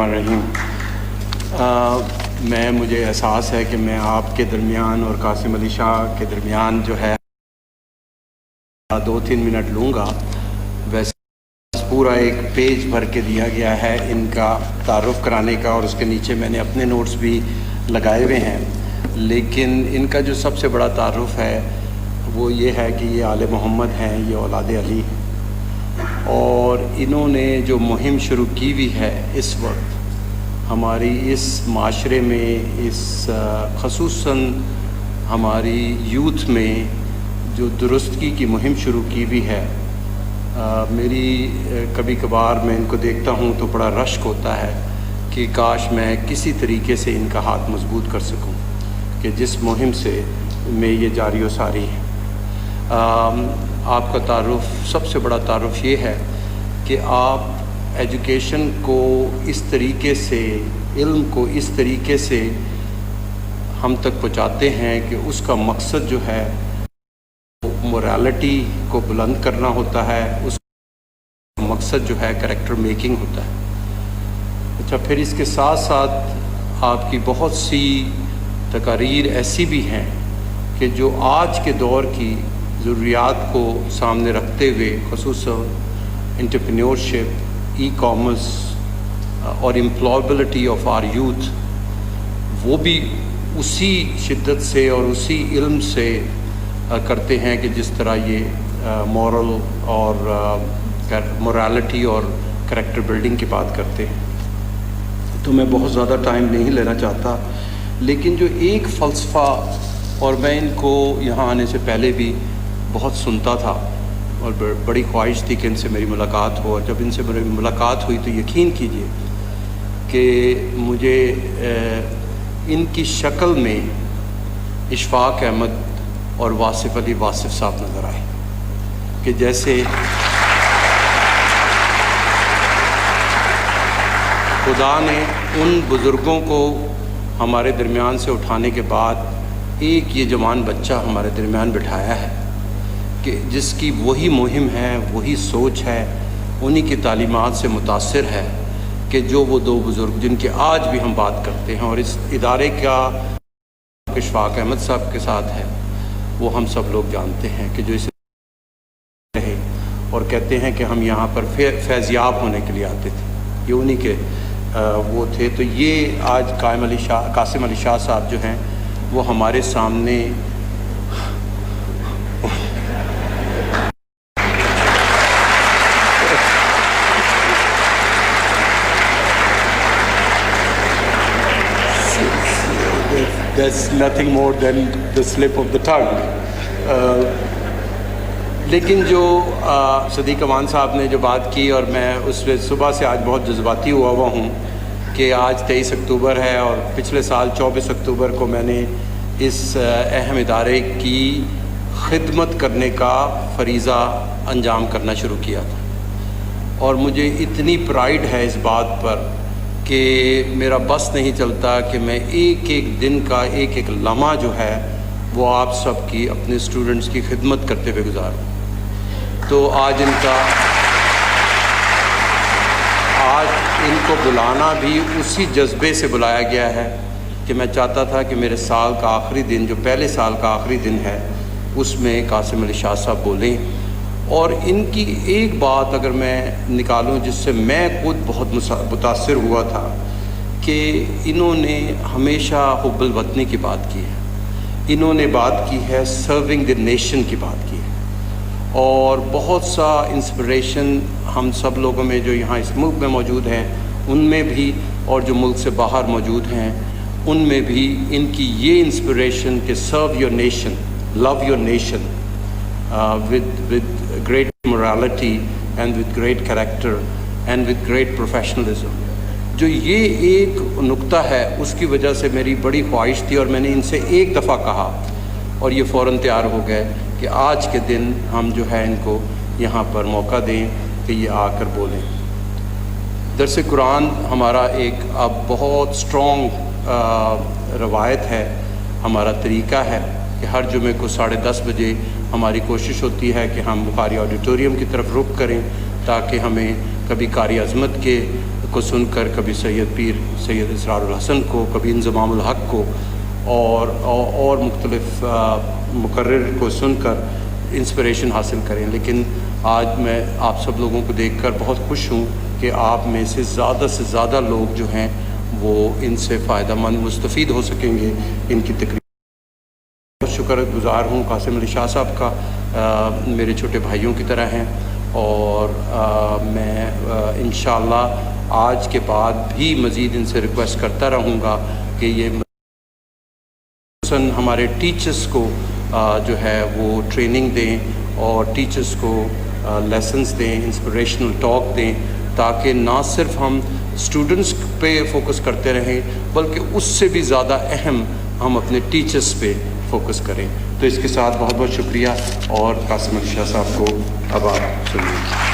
رحیم مجھے احساس ہے کہ میں آپ کے درمیان اور قاسم علی شاہ کے درمیان جو ہے 2-3 منٹ لوں گا. ویسے پورا ایک پیج بھر کے دیا گیا ہے ان کا تعارف کرانے کا، اور اس کے نیچے میں نے اپنے نوٹس بھی لگائے ہوئے ہیں، لیکن ان کا جو سب سے بڑا تعارف ہے وہ یہ ہے کہ یہ آل محمد ہیں، یہ اولاد علی، اور انہوں نے جو مہم شروع کی ہوئی ہے اس وقت ہماری اس معاشرے میں، خصوصاً ہماری یوتھ میں جو درستگی کی مہم شروع کی ہوئی ہے. میری کبھی کبھار میں ان کو دیکھتا ہوں تو بڑا رشک ہوتا ہے کہ کاش میں کسی طریقے سے ان کا ہاتھ مضبوط کر سکوں کہ جس مہم سے میں یہ جاری و ساری ہے. آپ کا تعارف، سب سے بڑا تعارف یہ ہے کہ آپ ایجوکیشن کو اس طریقے سے، علم کو اس طریقے سے ہم تک پہنچاتے ہیں کہ اس کا مقصد جو ہے مورالٹی کو بلند کرنا ہوتا ہے، اس کا مقصد جو ہے کریکٹر میکنگ ہوتا ہے. اچھا، پھر اس کے ساتھ ساتھ آپ کی بہت سی تقاریر ایسی بھی ہیں کہ جو آج کے دور کی ضروریات کو سامنے رکھتے ہوئے، خصوصاً انٹرپرینیورشپ، ای کامرس اور امپلائبلٹی آف آر یوتھ، وہ بھی اسی شدت سے اور اسی علم سے کرتے ہیں کہ جس طرح یہ مورل اور مورالٹی اور کریکٹر بلڈنگ کی بات کرتے ہیں. تو میں بہت زیادہ ٹائم نہیں لینا چاہتا، لیکن جو ایک فلسفہ، اور میں ان کو یہاں آنے سے پہلے بھی بہت سنتا تھا اور بڑی خواہش تھی کہ ان سے میری ملاقات ہو، اور جب ان سے میری ملاقات ہوئی تو یقین کیجئے کہ مجھے ان کی شکل میں اشفاق احمد اور واصف علی واصف صاحب نظر آئے کہ جیسے خدا نے ان بزرگوں کو ہمارے درمیان سے اٹھانے کے بعد ایک یہ جوان بچہ ہمارے درمیان بٹھایا ہے کہ جس کی وہی مہم ہے، وہی سوچ ہے، انہی کی تعلیمات سے متاثر ہے کہ جو وہ دو بزرگ جن کے آج بھی ہم بات کرتے ہیں. اور اس ادارے کا اشفاق احمد صاحب کے ساتھ ہے، وہ ہم سب لوگ جانتے ہیں کہ جو اسے رہے اور کہتے ہیں کہ ہم یہاں پر فیضیاب ہونے کے لیے آتے تھے، یہ انہی کے وہ تھے. تو یہ آج قاسم علی شاہ صاحب جو ہیں وہ ہمارے سامنے There's nothing more than the slip of the tongue. لیکن جو صدیق امان صاحب نے جو بات کی، اور میں اس پہ صبح سے آج بہت جذباتی ہوا ہوں کہ آج 23 اکتوبر ہے، اور پچھلے سال 24 اکتوبر کو میں نے اس اہم ادارے کی خدمت کرنے کا فریضہ انجام کرنا شروع کیا تھا. اور مجھے اتنی پرائیڈ ہے اس بات پر کہ میرا بس نہیں چلتا کہ میں ایک ایک دن کا ایک ایک لمحہ جو ہے وہ آپ سب کی، اپنے اسٹوڈنٹس کی خدمت کرتے ہوئے گزاروں. تو آج ان کو بلانا بھی اسی جذبے سے بلایا گیا ہے کہ میں چاہتا تھا کہ میرے سال کا آخری دن، جو پہلے سال کا آخری دن ہے، اس میں قاسم علی شاہ صاحب بولیں. اور ان کی ایک بات اگر میں نکالوں جس سے میں خود بہت متاثر ہوا تھا، کہ انہوں نے ہمیشہ حب الوطنی کی بات کی ہے، انہوں نے بات کی ہے سرونگ دی نیشن کی بات کی ہے. اور بہت سا انسپریشن ہم سب لوگوں میں جو یہاں اس ملک میں موجود ہیں ان میں بھی، اور جو ملک سے باہر موجود ہیں ان میں بھی، ان کی یہ انسپریشن کہ serve your nation, love your nation with great morality and with great character and with great professionalism. جو یہ ایک نقطہ ہے اس کی وجہ سے میری بڑی خواہش تھی، اور میں نے ان سے ایک دفعہ کہا اور یہ فوراً تیار ہو گئے کہ آج کے دن ہم جو ہے ان کو یہاں پر موقع دیں کہ یہ آ کر بولیں. درس قرآن ہمارا ایک اب بہت اسٹرانگ روایت ہے، ہمارا طریقہ ہے کہ ہر جمعے کو 10:30 بجے ہماری کوشش ہوتی ہے کہ ہم بخاری آڈیٹوریم کی طرف رخ کریں تاکہ ہمیں کبھی قاری عظمت کو سن کر کبھی سید پیر سید اسرار الحسن کو، کبھی انضمام الحق کو اور مختلف مقرر کو سن کر انسپریشن حاصل کریں، لیکن آج میں آپ سب لوگوں کو دیکھ کر بہت خوش ہوں کہ آپ میں سے زیادہ لوگ جو ہیں وہ ان سے فائدہ مند مستفید ہو سکیں گے ان کی تقریر۔ بہت شکر گزار ہوں قاسم علی شاہ صاحب کا، میرے چھوٹے بھائیوں کی طرح ہیں، اور میں انشاءاللہ آج کے بعد بھی مزید ان سے ریکویسٹ کرتا رہوں گا کہ یہ ہمارے ٹیچرز کو جو ہے وہ ٹریننگ دیں اور ٹیچرز کو لیسنز دیں، انسپریشنل ٹاک دیں، تاکہ نہ صرف ہم اسٹوڈنٹس پہ فوکس کرتے رہیں بلکہ اس سے بھی زیادہ اہم ہم اپنے ٹیچرز پہ فوکس کریں۔ تو اس کے ساتھ بہت بہت شکریہ، اور قاسم علی شاہ صاحب کو اب آپ سنیے۔